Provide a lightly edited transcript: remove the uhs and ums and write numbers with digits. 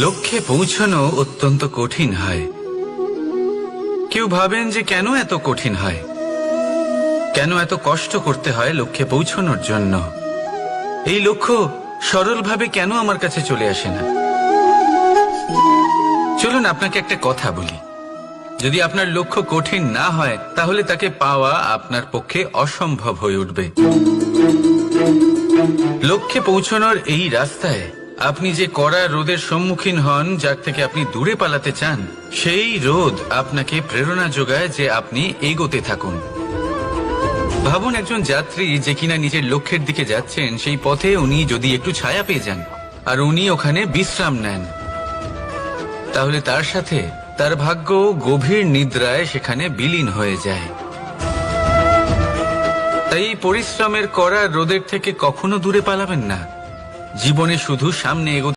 লক্ষ্যে পৌঁছানো অত্যন্ত কঠিন হয়। কেউ ভাবেন যে কেন এত কঠিন হয়, কেন এত কষ্ট করতে হয় লক্ষ্যে পৌঁছানোর জন্য। এই লক্ষ্য সরলভাবে কেন আমার কাছে চলে আসে না। চলুন আপনাকে একটা কথা বলি, যদি আপনার লক্ষ্য কঠিন না হয় তাহলে তাকে পাওয়া আপনার পক্ষে অসম্ভব হয়ে উঠবে। লক্ষ্যে পৌঁছানোর এই রাস্তায় আপনি যে কড়া রোদের সম্মুখীন হন, যার থেকে আপনি দূরে পালাতে চান, সেই রোদ আপনাকে প্রেরণা যোগায় যে আপনি এগোতে থাকুন। ভাবুন একজন যাত্রী যে কিনা নিজের লক্ষ্যের দিকে যাচ্ছেন, সেই পথে উনি যদি একটু ছায়া পেয়ে যান আর উনি ওখানে বিশ্রাম নেন, তাহলে তার সাথে তার ভাগ্য গভীর নিদ্রায় সেখানে বিলীন হয়ে যায়। তাই পরিশ্রমের কড়া রোদের থেকে কখনো দূরে পালাবেন না। জীবনে শুধু সামনে এগোতে